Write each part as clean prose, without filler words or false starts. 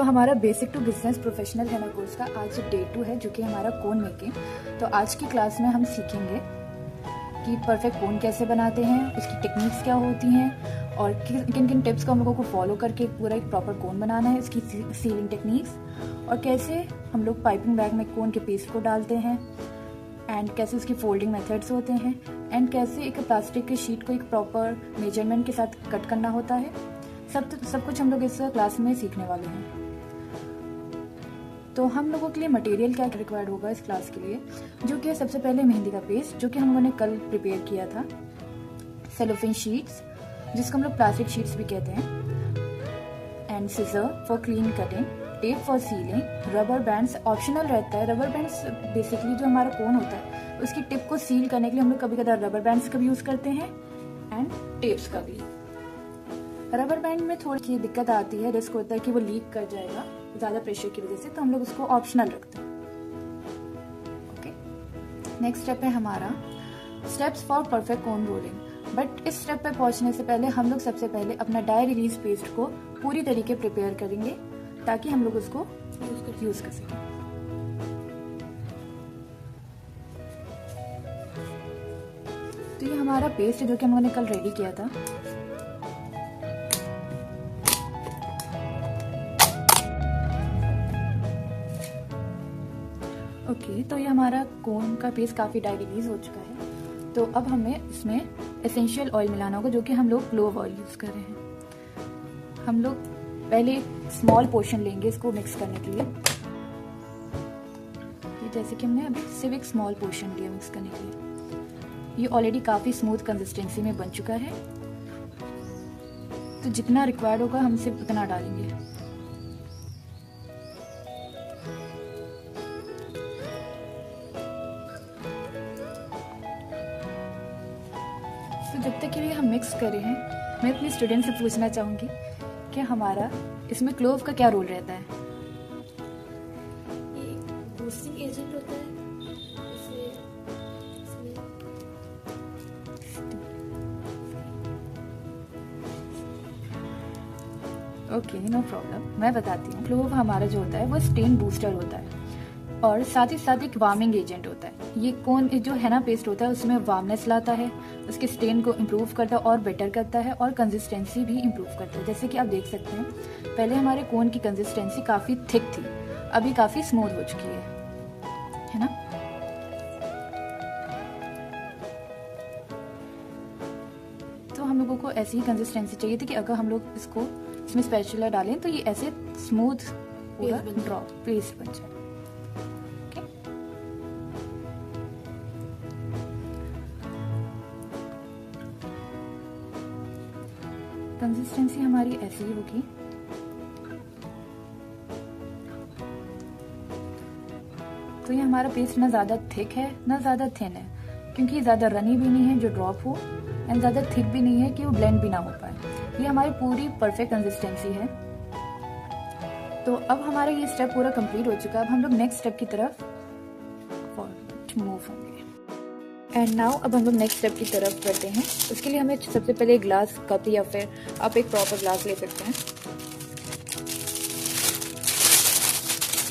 हमारा basic to business professional है ना कोर्स का आज डे 2 है, जो कि हमारा कोन मेकिंग। तो आज की क्लास में हम सीखेंगे कि परफेक्ट कोन कैसे बनाते हैं, उसकी टेक्निक्स क्या होती हैं और किन किन टिप्स को हम लोगों को फॉलो करके पूरा एक प्रॉपर कोन बनाना है, इसकी सीलिंग टेक्निक्स, और कैसे हम लोग पाइपिंग बैग में कोन के पेस्ट को डालते हैं एंड कैसे उसकी फोल्डिंग मेथड्स होते हैं एंड कैसे एक प्लास्टिक के शीट को एक प्रॉपर मेजरमेंट के साथ कट करना होता है। सब कुछ हम लोग इस क्लास में सीखने वाले हैं। तो हम लोगों के लिए मटेरियल क्या रिक्वायर्ड होगा इस क्लास के लिए, जो कि सबसे पहले मेहंदी का पेस्ट, जो कि हम लोगों ने कल प्रिपेयर किया था, सेलोफेन शीट्स जिसको हम लोग प्लास्टिक शीट्स भी कहते हैं, and scissor for clean cutting, tape for sealing, rubber bands optional रहता है। रबर बैंड्स बेसिकली जो हमारा कोन होता है उसकी टिप को सील करने के लिए हम लोग कभी कभार रबर बैंड्स का भी यूज़ करते हैं एंड टेप्स का भी। रबर बैंड में थोड़ी सी दिक्कत आती है, रिस्क होता है कि वो लीक कर जाएगा ज़्यादा प्रेशर की वजह से, तो हम लोग उसको ऑप्शनल रखते हैं। ओके, नेक्स्ट स्टेप है हमारा steps for perfect cone rolling. But इस स्टेप पे पहुंचने से पहले हम लोग सबसे पहले अपना डाई रिलीज पेस्ट को पूरी तरीके प्रिपेयर करेंगे ताकि हम लोग उसको यूज कर सकें। तो ये हमारा पेस्ट है जो कि हम लोगों ने कल रेडी किया था। ओके, तो ये हमारा कोन का पेस्ट काफ़ी डाई रिलीज हो चुका है। तो अब हमें इसमें एसेंशियल ऑयल मिलाना होगा, जो कि हम लोग क्लोव ऑयल यूज़ कर रहे हैं। हम लोग पहले एक स्मॉल पोर्शन लेंगे इसको मिक्स करने के लिए। ये जैसे कि हमने अभी सिर्फ एक स्मॉल पोर्शन लिया मिक्स करने के लिए। ये ऑलरेडी काफ़ी स्मूथ कंसिस्टेंसी में बन चुका है, तो जितना रिक्वायर्ड होगा हम सिर्फ उतना डालेंगे। तो जब तक ये हम मिक्स कर रहे हैं, मैं अपने स्टूडेंट से पूछना चाहूँगी कि हमारा इसमें क्लोव का क्या रोल रहता है। ये बूस्टिंग एजेंट होता है। ओके, नो प्रॉब्लम, मैं बताती हूँ। क्लोव हमारा जो होता है वो स्टेन बूस्टर होता है और साथ ही साथ एक वार्मिंग एजेंट होता है। ये कोन जो है ना पेस्ट होता है उसमें वार्मनेस लाता है, उसके स्टेन को इम्प्रूव करता है और बेटर करता है, और कंसिस्टेंसी भी इम्प्रूव करता है। जैसे कि आप देख सकते हैं, पहले हमारे कोन की कंसिस्टेंसी काफ़ी थिक थी, अभी काफ़ी स्मूथ हो चुकी है ना। तो हम लोगों को ऐसी ही कंसिस्टेंसी चाहिए थी कि अगर हम लोग इसको इसमें स्पैचुला डालें तो ये ऐसे स्मूथ पूरा ड्रॉ पेस्ट बन जाए। कंसिस्टेंसी हमारी ऐसी ही होगी। तो ये हमारा पेस्ट ना ज़्यादा थिक है ना ज़्यादा थिन है, क्योंकि ये ज़्यादा रनी भी नहीं है जो ड्रॉप हो, एंड ज़्यादा थिक भी नहीं है कि वो ब्लेंड भी ना हो पाए। ये हमारी पूरी परफेक्ट कंसिस्टेंसी है। तो अब हमारा ये स्टेप पूरा कंप्लीट हो चुका है। अब हम लोग नेक्स्ट स्टेप की तरफ मूव होंगे। एंड नाउ अब हम लोग नेक्स्ट स्टेप की तरफ बढ़ते हैं। उसके लिए हमें सबसे पहले एक ग्लास कप या फिर आप एक प्रॉपर ग्लास ले सकते हैं।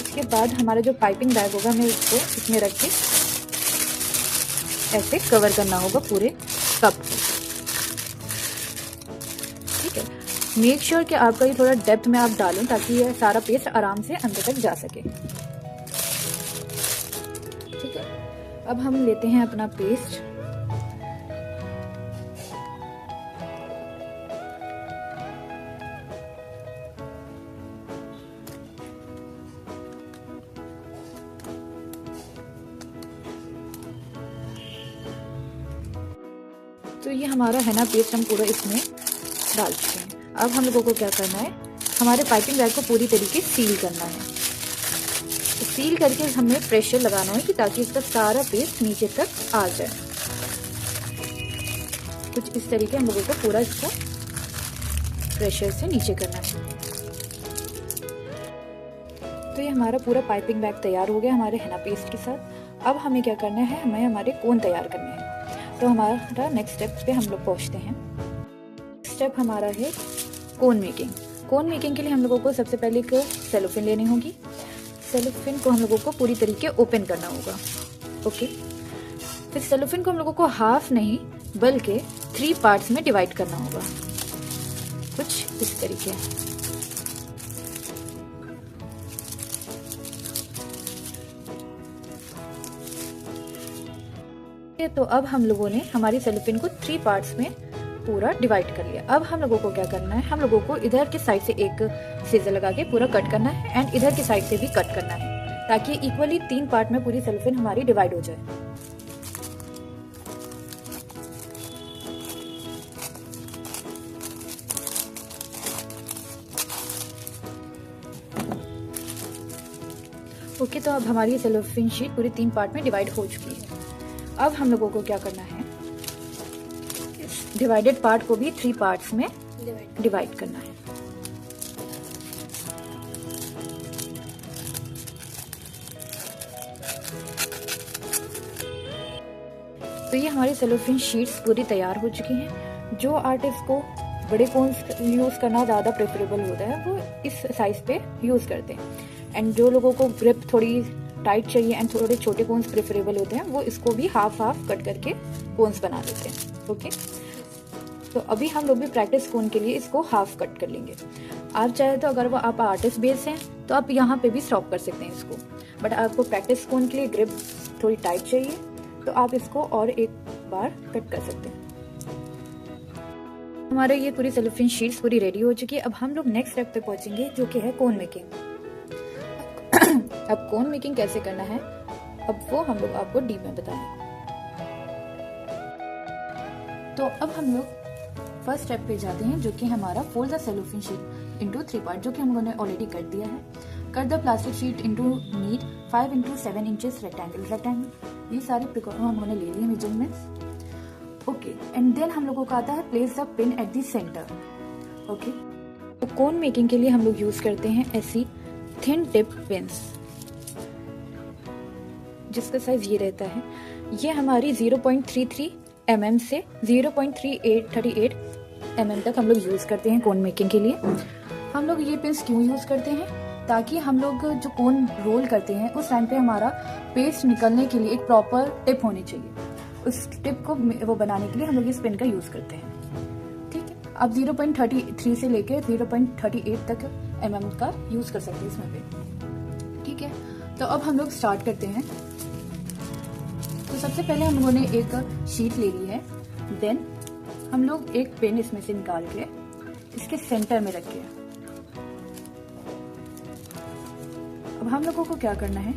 उसके बाद हमारा जो पाइपिंग बैग होगा हमें उसको इसमें रख के ऐसे कवर करना होगा पूरे कप को। ठीक है, मेक श्योर कि आपका ये थोड़ा डेप्थ में आप डालें ताकि ये सारा पेस्ट आराम से अंदर तक जा सके। ठीक है, अब हम लेते हैं अपना पेस्ट, तो ये हमारा है ना पेस्ट हम पूरा इसमें डाल चुके हैं। अब हम लोगों को क्या करना है, हमारे पाइपिंग बैग को पूरी तरीके सील करना है। तो सील करके हमें प्रेशर लगाना है कि ताकि इसका सारा पेस्ट नीचे तक आ जाए। कुछ इस तरीके हम लोगों को पूरा इसको प्रेशर से नीचे करना है। तो ये हमारा पूरा पाइपिंग बैग तैयार हो गया हमारे हेना पेस्ट के साथ। अब हमें क्या करना है, हमें हमारे कोन तैयार करने हैं। तो हमारा नेक्स्ट स्टेप पे हम लोग पहुंचते हैं। स्टेप हमारा है कोन मेकिंग। कोन मेकिंग के लिए हम लोगों को सबसे पहले एक सेलोफिन लेनी होगी। सेलोफिन को हम लोगों को पूरी तरीके ओपन करना होगा। ओके, फिर सेलोफिन को हम लोगों को हाफ नहीं बल्कि 3 पार्ट्स में डिवाइड करना होगा, कुछ इस तरीके। तो अब हम लोगों ने हमारी सेलोफिन को 3 पार्ट्स में पूरा डिवाइड कर लिया। अब हम लोगों को क्या करना है, हम लोगों को इधर के साइड से एक सीजर लगा के पूरा कट करना है एंड इधर के साइड से भी कट करना है, ताकि इक्वली 3 पार्ट में पूरी सेलोफिन हमारी डिवाइड हो जाए। ओके, तो अब हमारी सेलोफिन शीट पूरी 3 पार्ट में डिवाइड हो चुकी है। अब हम लोगों को क्या करना है, डिवाइडेड पार्ट को भी 3 पार्ट्स में डिवाइड करना है। तो ये हमारी सेलोफिन शीट्स पूरी तैयार हो चुकी हैं। जो आर्टिस्ट को बड़े कोन्स यूज करना ज़्यादा प्रेफरेबल होता है वो इस साइज पे यूज करते हैं, एंड जो लोगों को ग्रिप थोड़ी टाइट चाहिए एंड थोड़े छोटे कोन्स प्रेफरेबल होते हैं वो इसको भी हाफ हाफ कट करके कोन्स बना देते हैं। ओके, तो अभी हम लोग भी प्रैक्टिस कोन के लिए इसको हाफ कट कर लेंगे। आप चाहे तो अगर वो आप आर्टिस्ट बेस हैं तो आप यहाँ पे भी स्टॉप कर सकते हैं इसको, बट आपको प्रैक्टिस कोन के लिए ग्रिप थोड़ी टाइट चाहिए तो आप इसको और एक बार कट कर सकते हैं। हमारे ये पूरी सेलोफिन शीट्स पूरी रेडी हो चुकी है। अब हम लोग नेक्स्ट स्टेप पे पहुंचेंगे जो कि है कोन मेकिंग। अब कोन मेकिंग कैसे करना है अब वो हम लोग आपको डीप में बताएंगे। तो अब हम लोग फर्स्ट स्टेप पे जाते हैं जो कि हमारा fold the cellophane sheet into 3 part, जो कि हम लोगों ने ऑलरेडी कर दिया है। Cut the plastic sheet into need 5 into 7 inches rectangle. ये सारे प्रिकॉशन हम लोगों ने ले लिए मेजरमेंट्स। ओके, एंड देन हम लोगों को आता है place the pin at the centre. Okay, तो कोन मेकिंग के लिए हम लोग यूज करते हैं ऐसी थिन टिप पिन्स जिसका साइज ये रहता है। ये हमारी 0.33 mm से 0.38 mm तक हम लोग यूज करते हैं कोन मेकिंग के लिए। हम लोग ये पिन्स क्यों यूज करते हैं, ताकि हम लोग जो कोन रोल करते हैं उस टाइम पे हमारा पेस्ट निकलने के लिए एक प्रॉपर टिप होनी चाहिए। उस टिप को वो बनाने के लिए हम लोग इस पिन का यूज करते हैं। ठीक है, आप 0.33 से लेकर 0.38 तक mm का यूज कर सकते हैं इसमें पे। ठीक है, तो अब हम लोग स्टार्ट करते हैं। तो सबसे पहले हम लोगों ने एक शीट ले ली है, देन हम लोग एक पेन इसमें से निकाल के इसके सेंटर में रखे। अब हम लोगों को क्या करना है,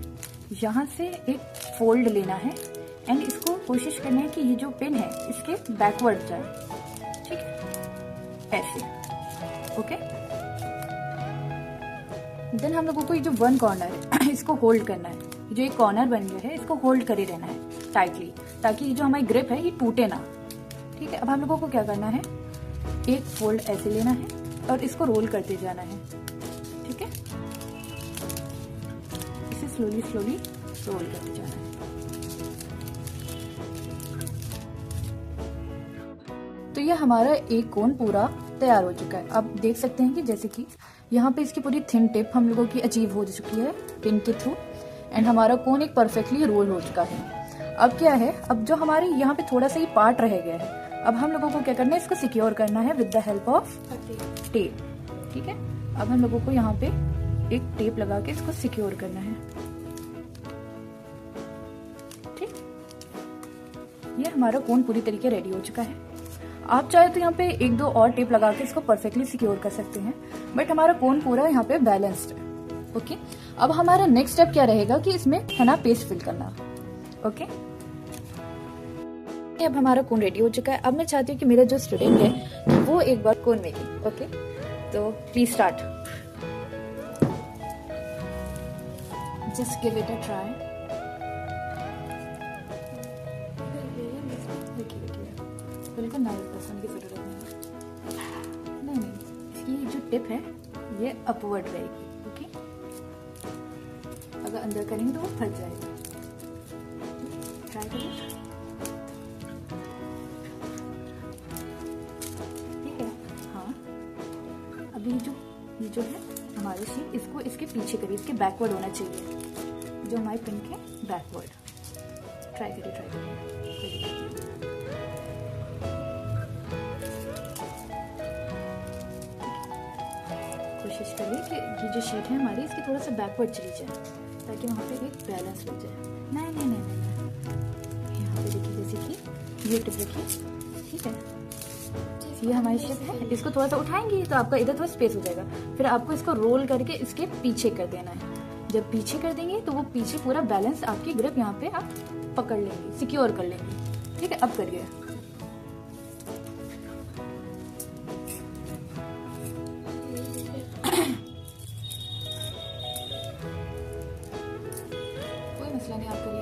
यहाँ से एक फोल्ड लेना है एंड इसको कोशिश करना है कि ये जो पेन है इसके बैकवर्ड जाए। ठीक है, ऐसे। ओके, देन हम लोगों को ये जो वन कॉर्नर है इसको होल्ड करना है। जो एक कॉर्नर बन गया है इसको होल्ड करे रहना है टाइटली, ताकि ये जो हमारी ग्रिप है ये टूटे ना। ठीक है, अब हम लोगों को क्या करना है, एक फोल्ड ऐसे लेना है और इसको रोल करते जाना है। ठीक है, इसे स्लोली स्लोली रोल करते जाना है। तो ये हमारा एक कोन पूरा तैयार हो चुका है। आप देख सकते हैं कि जैसे कि यहाँ पे इसकी पूरी थिन टिप हम लोगों की अचीव हो चुकी है पिन के थ्रू, एंड हमारा कोन एक परफेक्टली रोल हो चुका है। अब क्या है, अब जो हमारे यहाँ पे थोड़ा सा ही पार्ट रह गया है, अब हम लोगों को क्या करना है, इसको सिक्योर करना है with the help of tape. ठीक है, अब हम लोगों को यहाँ पे एक टेप लगा के इसको सिक्योर करना है। ठीक, ये हमारा कोन पूरी तरीके रेडी हो चुका है। आप चाहे तो यहाँ पे 1-2 और टेप लगा के इसको परफेक्टली सिक्योर कर सकते हैं, बट हमारा कोन पूरा यहाँ पे बैलेंस्ड है। ओके, अब हमारा नेक्स्ट स्टेप क्या रहेगा कि इसमें है ना पेस्ट फिल करना। ओके, अब हमारा कोन रेडी हो चुका है। अब मैं चाहती हूँ कि मेरा जो स्टूडेंट है वो एक बार कोन मेकिंग। ओके, तो please start, just give it a try. बिल्कुल नर्वस की जरूरत नहीं। इसकी जो टिप है ये अपवर्ड रहेगी। ओके, अगर अंदर करेंगे तो वो फंस जाएगा। ट्राई करिए। ठीक है, हाँ, अभी जो ये जो है हमारी शीट, इसको इसके पीछे करिए, इसके बैकवर्ड होना चाहिए, जो हमारे पिन के बैकवर्ड। ट्राई करिए, ट्राई करिए, कोई दिक्कत नहीं। कोशिश करिए कि ये जो शीट है हमारी, इसकी थोड़ा सा बैकवर्ड चली जाए, ताकि वहाँ पे एक बैलेंस हो जाए। नहीं नहीं नहीं नहीं, यहाँ पे देखिए, जैसे कि ये टिप रखिए, ठीक है। ये हमारी शिप है, इसको थोड़ा सा उठाएंगे तो आपका इधर थोड़ा स्पेस हो जाएगा। फिर आपको इसको रोल करके इसके पीछे कर देना है। जब पीछे कर देंगे तो वो पीछे पूरा बैलेंस आपकी ग्रिप यहाँ पे आप पकड़ लेंगे, सिक्योर कर लेंगे, ठीक है। अब करिए। कोई मसला नहीं, आप करिए।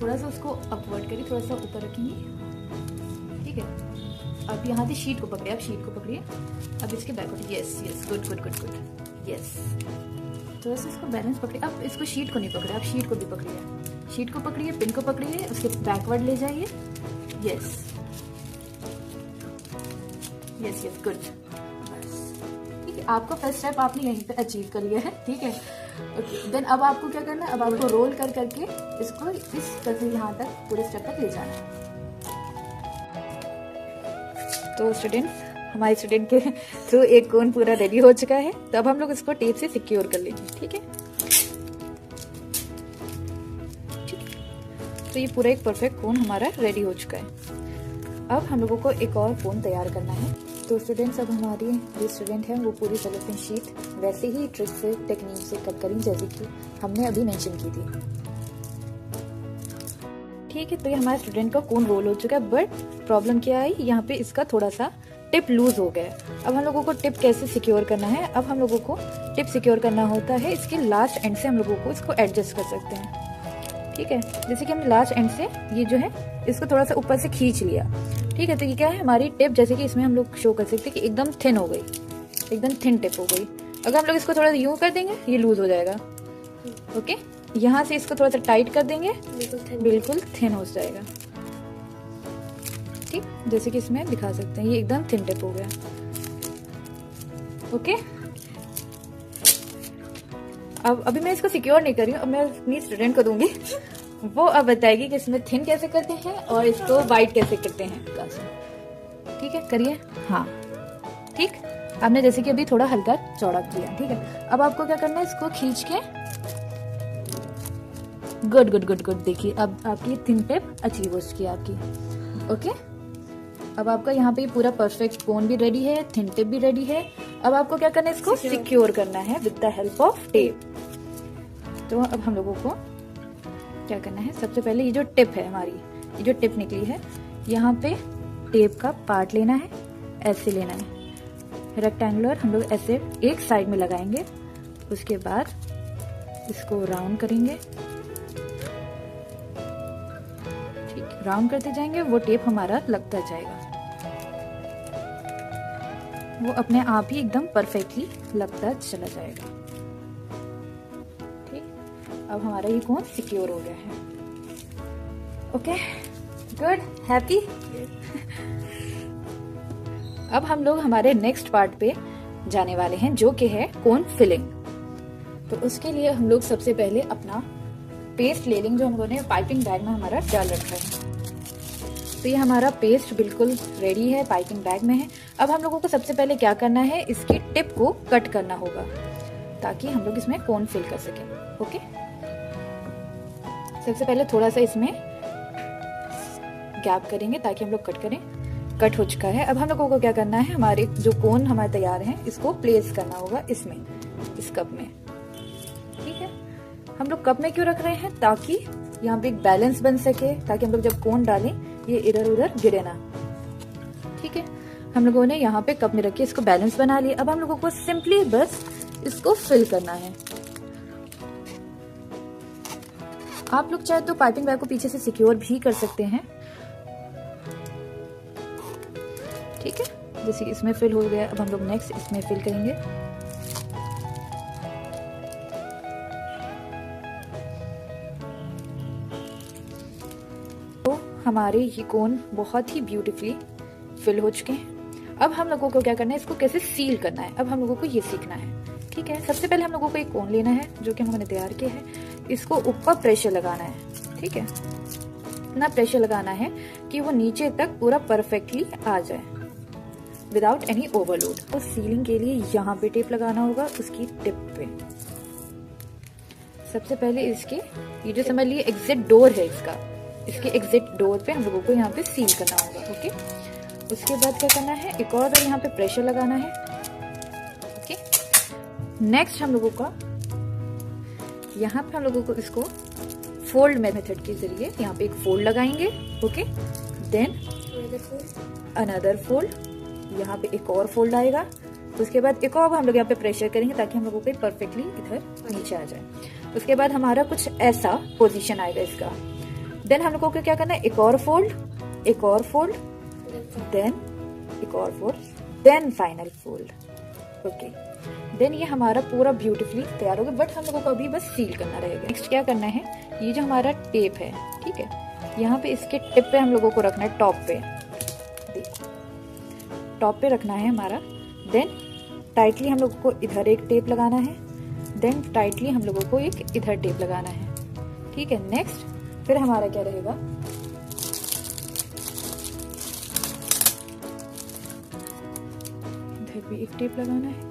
थोड़ा सा उसको अपवर्ड करिए, थोड़ा सा ऊपर रखेंगे, ठीक है। आप यहाँ से शीट को पकड़िए, आप शीट को पकड़िए, अब इसके backward. Yes yes, good good good good, yes. थोड़ा सा इसको बैलेंस पकड़िए। आप इसको शीट को नहीं पकड़े, आप शीट को भी पकड़िए, शीट को पकड़िए, पिन को पकड़िए, उसके बैकवर्ड ले जाइए। Yes yes yes, good. बस ठीक है, आपका फर्स्ट स्टेप आपने यहीं पे अचीव कर लिया है, ठीक है। ओके, देन अब आपको क्या करना है, अब आपको रोल कर करके इसको इस तरह से यहाँ तक पूरे स्टेप तक ले जाना है। तो स्टूडेंट्स, हमारे स्टूडेंट के थ्रू एक कोन पूरा रेडी हो चुका है। तो अब हम लोग इसको टेप से सिक्योर कर लेंगे, ठीक है। तो ये पूरा एक परफेक्ट कोन हमारा रेडी हो चुका है। अब हम लोगों को एक और कोन तैयार करना है। तो स्टूडेंट्स, अब हमारी जो स्टूडेंट है वो पूरी सेलोफेन शीट वैसे ही ट्रिक से, टेक्निक से कट करें जैसे कि हमने अभी मेंशन की थी, ठीक है। तो ये हमारे स्टूडेंट का कोन रोल हो चुका है, बट प्रॉब्लम क्या आई, यहाँ पे इसका थोड़ा सा टिप लूज हो गया। अब हम लोगों को टिप कैसे सिक्योर करना है, अब हम लोगों को टिप सिक्योर करना होता है इसके लास्ट एंड से हम लोगों को इसको एडजस्ट कर सकते हैं, ठीक है। जैसे कि हमने लास्ट एंड से ये जो है इसको थोड़ा सा ऊपर से खींच लिया, ठीक है। तो ये क्या है, हमारी टिप जैसे कि इसमें हम लोग शो कर सकते हैं कि एकदम थिन हो गई, एकदम थिन टिप हो गई। अगर हम लोग इसको थोड़ा यूं कर देंगे ये लूज हो जाएगा, ओके। यहाँ से इसको थोड़ा सा टाइट कर देंगे, बिल्कुल थिन हो जाएगा, ठीक। जैसे कि इसमें दिखा सकते हैं ये एकदम थिन टिप हो गया, ओके। अब अभी मैं इसको सिक्योर नहीं कर रही हूँ, अब मैं अपनी स्टूडेंट को दूंगी, वो अब बताएगी कि इसमें थिन कैसे करते हैं और इसको वाइट कैसे करते हैं, ठीक है। करिए, हाँ, ठीक। आपने जैसे कि अभी थोड़ा हल्का चौड़ा किया, ठीक है। अब आपको क्या करना है, इसको खींच के, गुड गुड गुड गुड, देखिए अब आपकी थिन टिप अचीव हो चुकी है आपकी, ओके। अब आपका यहाँ पे पूरा परफेक्ट कोन भी रेडी है, थिन टिप भी रेडी है। अब आपको क्या करना है, इसको सिक्योर करना है with the help of tape. तो अब हम लोगों को क्या करना है, सबसे पहले ये जो टिप है हमारी, ये जो टिप निकली है, यहाँ पे टेप का पार्ट लेना है, ऐसे लेना है रेक्टेंगुलर, हम लोग ऐसे एक साइड में लगाएंगे, उसके बाद इसको राउंड करेंगे, ठीक। राउंड करते जाएंगे, वो टेप हमारा लगता जाएगा, वो अपने आप ही एकदम परफेक्टली लगता चला जाएगा, ठीक। अब हमारा ये कोन सिक्योर हो गया है, ओके, गुड, हैप्पी। अब हम लोग हमारे नेक्स्ट पार्ट पे जाने वाले हैं, जो कि है कोन फिलिंग। तो उसके लिए हम लोग सबसे पहले अपना पेस्ट ले लेंगे, जो हम लोगों ने पाइपिंग बैग में हमारा डाल रखा है। तो ये हमारा पेस्ट बिल्कुल रेडी है, पाइपिंग बैग में है। अब हम लोगों को सबसे पहले क्या करना है, इसकी टिप को कट करना होगा, ताकि हम लोग इसमें कोन फिल कर सकें, ओके। सबसे पहले थोड़ा सा इसमें गैप करेंगे ताकि हम लोग कट करें। कट हो चुका है। अब हम लोगों को क्या करना है, हमारे जो कोन हमारे तैयार हैं इसको प्लेस करना होगा इसमें, इस कप में, ठीक है। हम लोग कप में क्यों रख रहे हैं, ताकि यहाँ पे एक बैलेंस बन सके, ताकि हम लोग जब कोन डालें ये इधर उधर गिरे ना, ठीक है। हम लोगों ने यहाँ पे कप में रख के इसको बैलेंस बना लिया। अब हम लोगों को सिंपली बस इसको फिल करना है। आप लोग चाहे तो पाइपिंग बैग को पीछे से सिक्योर भी कर सकते हैं, ठीक है। जैसे कि इसमें फिल हो गया, अब हम लोग नेक्स्ट इसमें फिल करेंगे। हमारे ये कोन बहुत ही ब्यूटीफुली फिल हो चुके हैं। अब हम लोगों को क्या करना है, इसको कैसे सील करना है, अब हम लोगों को ये सीखना है। ठीक है, सबसे पहले हम लोगों को एक कोन लेना है जो कि हमने तैयार किया है। इसको ऊपर प्रेशर लगाना है। ठीक है, इतना प्रेशर लगाना है कि वो नीचे तक पूरा परफेक्टली आ जाए विदाउट एनी ओवरलोड। तो सीलिंग के लिए यहाँ पे टेप लगाना होगा, उसकी टिप पे। सबसे पहले इसके ये जो समझ लिए एग्जिट डोर है इसका, इसके एग्जिट डोर पे हम लोगों को यहाँ पे सील करना होगा। ओके, उसके बाद क्या करना है, एक और बार यहाँ पे प्रेशर लगाना है। ओके, नेक्स्ट हम लोगों का यहाँ पे हम लोगों को इसको फोल्ड मेथड के जरिए यहाँ पे एक फोल्ड लगाएंगे। ओके, देन अनदर फोल्ड, यहाँ पे एक और फोल्ड आएगा। उसके बाद एक और हम लोग यहाँ पे प्रेशर करेंगे ताकि हम लोगों को परफेक्टली इधर नीचे आ जाए। उसके बाद हमारा कुछ ऐसा पोजीशन आएगा इसका। देन हम लोगों को क्या करना है, एक और फोल्ड, एक और फोल्ड, देन एक और fold, then final fold. Okay, then ये हमारा पूरा ब्यूटीफुली तैयार होगा। बट हम लोगों को अभी बस सील करना रहेगा। नेक्स्ट क्या करना है, ये जो हमारा टेप है, ठीक है, यहाँ पे इसके टिप पे हम लोगों को रखना है, टॉप पे। देखो, टॉप पे रखना है हमारा। देन टाइटली हम लोगों को इधर एक टेप लगाना है, देन टाइटली हम लोगों को एक इधर टेप लगाना है। ठीक है, नेक्स्ट फिर हमारा क्या रहेगा, इधर भी एक टेप लगाना है।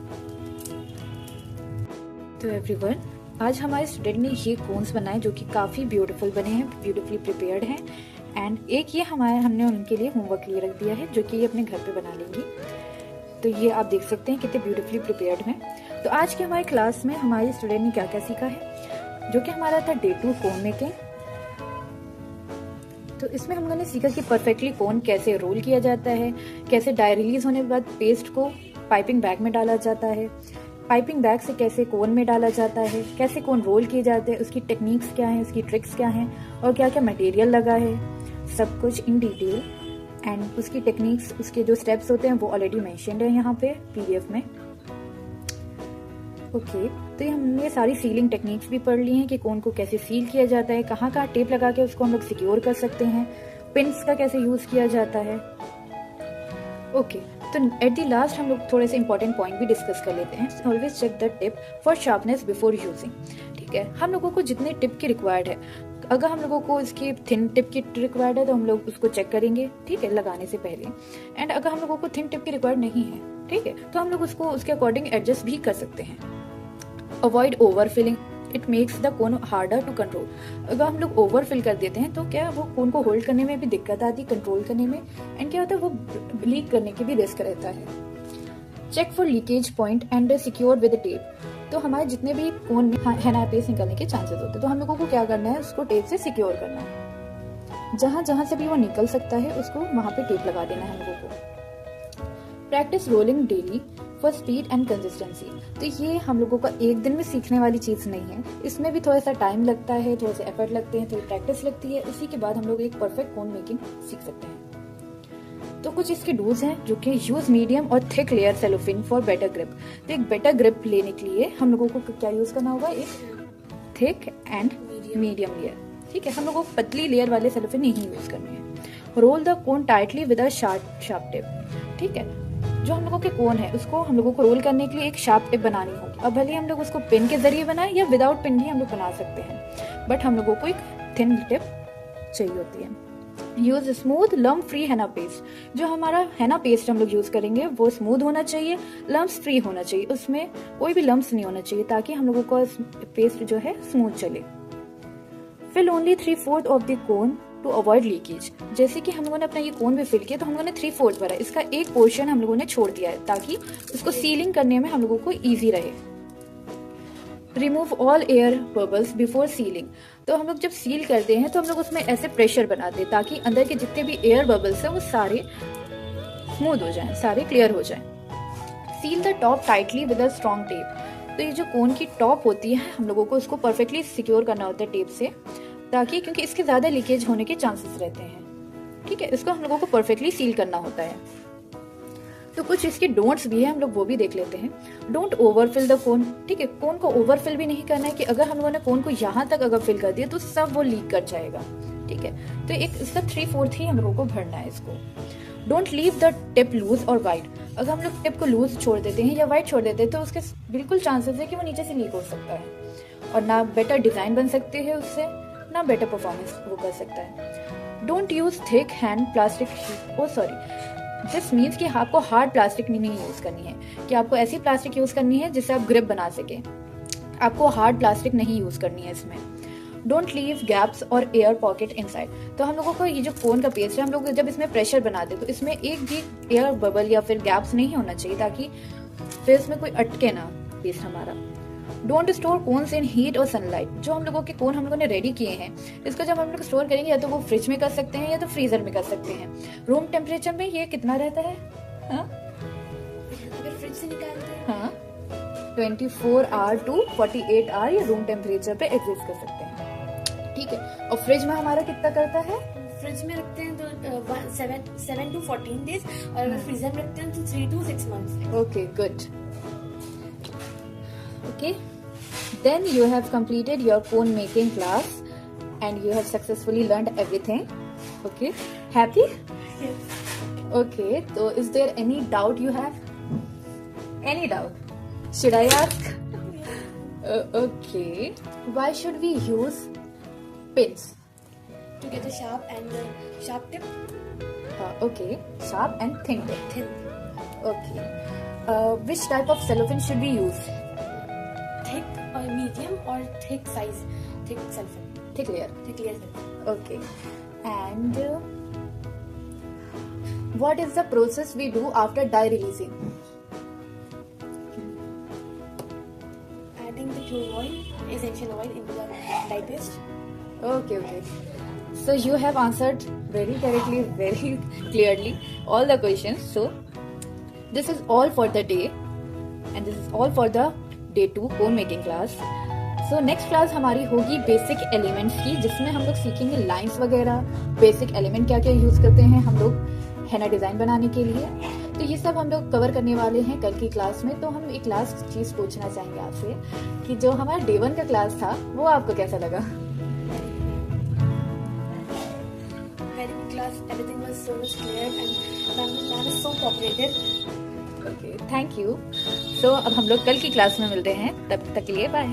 तो एवरीवन, आज हमारे स्टूडेंट ने ये कोन्स बनाए जो कि काफी ब्यूटीफुल बने हैं, ब्यूटीफुली प्रिपेयर्ड हैं। एंड एक ये हमने उनके लिए होमवर्क लिए रख दिया है जो कि ये अपने घर पे बना लेंगी। तो ये आप देख सकते हैं कितने ब्यूटीफुली प्रिपेयर्ड हैं। तो आज की हमारी क्लास में हमारे स्टूडेंट ने क्या क्या सीखा है, जो कि हमारा था डे 2 कोन मेकिंग। तो इसमें हम लोगों ने सीखा कि परफेक्टली कोन कैसे रोल किया जाता है, कैसे डाई रिलीज होने के बाद पेस्ट को पाइपिंग बैग में डाला जाता है, पाइपिंग बैग से कैसे कोन में डाला जाता है, कैसे कोन रोल किए जाते हैं, उसकी टेक्निक्स क्या हैं, उसकी ट्रिक्स क्या हैं, और क्या क्या मटेरियल लगा है, सब कुछ इन डिटेल। एंड उसकी टेक्निक्स, उसके जो स्टेप्स होते हैं वो ऑलरेडी मेंशन्ड है यहाँ पे पीडीएफ में। ओके, तो ये हमने सारी सीलिंग टेक्निक्स भी पढ़ ली हैं कि कोन को कैसे सील किया जाता है, कहाँ कहाँ टेप लगा के उसको हम लोग सिक्योर कर सकते हैं, पिन्स का कैसे यूज किया जाता है। ओके, तो एट द लास्ट हम लोग थोड़े से इंपॉर्टेंट पॉइंट भी डिस्कस कर लेते हैं। Always check the tip for sharpness before using. ठीक है, हम लोगों को जितने टिप की रिक्वायर्ड है, अगर हम लोगों को इसकी थिन टिप की रिक्वायर्ड है तो हम लोग उसको चेक करेंगे, ठीक है, लगाने से पहले। एंड अगर हम लोगों को थिन टिप की रिक्वायर्ड नहीं है, ठीक है, तो हम लोग उसको उसके अकॉर्डिंग एडजस्ट भी कर सकते हैं। Avoid over filling, it makes the cone harder to control. अगर हम लोग ओवर फिल कर देते हैं तो क्या वो कोन को होल्ड करने में भी दिक्कत आती है, कंट्रोल करने में। एंड क्या होता है, वो लीक करने की भी रिस्क रहता है। Check for leakage point and secure with tape. तो हमारे जितने भी कोन में हेना पेस्ट निकलने के चांसेस होते हैं, तो हम लोगों को क्या करना है, उसको टेप से सिक्योर करना है। जहां जहां से भी वो निकल सकता है उसको वहां पे टेप लगा देना है हम लोगों को। Practice rolling daily for speed and consistency. तो ये हम लोगों का एक दिन में सीखने वाली चीज नहीं है, इसमें भी थोड़ा सा टाइम लगता है, थोड़ा सा एफर्ट लगते हैं, थोड़ी प्रैक्टिस लगती है। उसी के बाद हम लोग एक परफेक्ट कोन मेकिंग सीख सकते हैं। तो कुछ इसके डूज हैं जो कि यूज मीडियम और thick layer cellophane for better grip. तो एक बेटर ग्रिप लेने के लिए हम लोगों को क्या यूज करना होगा, एक थिक एंड मीडियम लेयर। ठीक है, हम लोगों को पतली लेयर वाले सेलोफिन नहीं यूज करने हैं। Roll the cone tightly with a sharp tip. ठीक है, जो हम लोगों के कोन है उसको हम लोगों को रोल करने के लिए एक शार्प टिप बनानी होगी। अब भले हम लोग उसको पिन के जरिए बनाए या विदाउट पिन भी हम लोग बना सकते हैं, बट हम लोगों को एक थिन टिप चाहिए होती है। यूज स्मूथ लम्प फ्री हेना पेस्ट। जो हमारा हेना पेस्ट हम लोग यूज करेंगे वो स्मूथ होना चाहिए, लम्प्स फ्री होना चाहिए, उसमें कोई भी लम्प्स नहीं होना चाहिए, ताकि हम लोगों का पेस्ट जो है स्मूथ चले। Fill only 3/4 of the cone to avoid leakage. जैसे कि हम लोगों ने अपना ये कोन भी फिल किया तो हम लोगों ने 3/4 भरा, इसका एक पोर्शन हम लोगों ने छोड़ दिया है ताकि उसको सीलिंग करने में हम लोगों को ईजी रहे। Remove all air bubbles before ceiling. तो हम लोग जब सील करते हैं तो हम लोग उसमें ऐसे प्रेशर बनाते हैं ताकि अंदर के जितने भी एयर बबल्स हैं वो सारे स्मूथ हो जाएं, सारे क्लियर हो जाएं। Seal the top tightly with a strong tape. तो ये जो कोन की टॉप होती है हम लोगों को उसको परफेक्टली सिक्योर करना होता है टेप से, ताकि क्योंकि इसके ज्यादा लीकेज होने के चांसेस रहते हैं। ठीक है, इसको हम लोगों को परफेक्टली सील करना होता है। तो कुछ इसके डोंट्स भी है, हम लोग वो भी देख लेते हैं। Don't overfill the cone. ठीक है, कोन को ओवरफिल भी नहीं करना है कि अगर हम लोगों ने कोन को यहाँ तक अगर फिल कर दिया तो सब वो लीक कर जाएगा। ठीक है, तो एक इसका 3/4 ही हम लोगों को भरना है इसको। Don't leave the tip loose और वाइड। अगर हम लोग टिप को लूज छोड़ देते हैं या वाइड छोड़ देते हैं तो उसके बिल्कुल चांसेस है कि वो नीचे से लीक हो सकता है और ना बेटर डिजाइन बन सकती है उससे, ना बेटर परफॉर्मेंस वो कर सकता है। Don't use thick hand plastic sheet, oh sorry, this means कि आपको हार्ड प्लास्टिक नहीं यूज करनी है, कि आपको ऐसी प्लास्टिक यूज करनी है जिससे आप ग्रिप बना सके, आपको हार्ड प्लास्टिक नहीं यूज करनी है इसमें। डोंट लीव गैप्स और एयर पॉकेट इनसाइड। तो हम लोगों को ये जो कोन का पेस्ट है, हम लोग जब इसमें प्रेशर बनाते तो इसमें एक भी एयर बबल या फिर गैप्स नहीं होना चाहिए, ताकि फिर इसमें कोई अटके ना पेस्ट हमारा। Don't store cones in heat और सनलाइट। जो हम लोगों के कोन हम लोगों ने रेडी किए हैं, इसको जब हम लोग स्टोर करेंगे या तो वो फ्रिज में कर सकते हैं या तो फ्रीजर में कर सकते हैं। रूम टेम्परेचर में ये कितना रहता है? हाँ, अगर फ्रिज से निकालते हैं हाँ, 24 आवर टू 48 आवर ये रूम टेम्परेचर पे एग्जिस्ट कर सकते हैं, ठीक है। और फ्रिज में हमारा कितना करता है? फ्रिज में रखते हैं तो 7 to 14 days और अगर फ्रीजर में रखते हैं तो 3 to 6 months। Okay, good. Okay, then you have completed your cone making class and you have successfully learned everything. Okay, happy? Yes. Okay, so is there any doubt you have? Any doubt? Should I ask? Okay, why should we use pins? To get a sharp tip. Okay, sharp and thin tip. Thin. Okay, which type of cellophane should we use? Thick or medium or thick size. Thick cellophane. Thick layer. Thick layer cellophane. Okay, and what is the process we do after dye releasing? Adding the clove oil, essential oil into the dye paste. Okay, so you have answered very correctly, very clearly all the questions. So this is all for the day and this is all for the day 2 cone making class. So next class हमारी होगी basic elements की, जिसमें हम लोग सीखेंगे lines वगैरह, basic element क्या क्या यूज करते हैं हम लोग हेना डिजाइन बनाने के लिए। तो ये सब हम लोग कवर करने वाले हैं कल की क्लास में। तो हम एक लास्ट चीज पूछना चाहेंगे आपसे कि जो हमारा डे 1 का क्लास था वो आपको कैसा लगा? Very good class. Everything was so much clear and ma'am is so cooperative. Okay, thank you. So अब हम लोग कल की क्लास में मिलते हैं, तब तक के लिए बाय।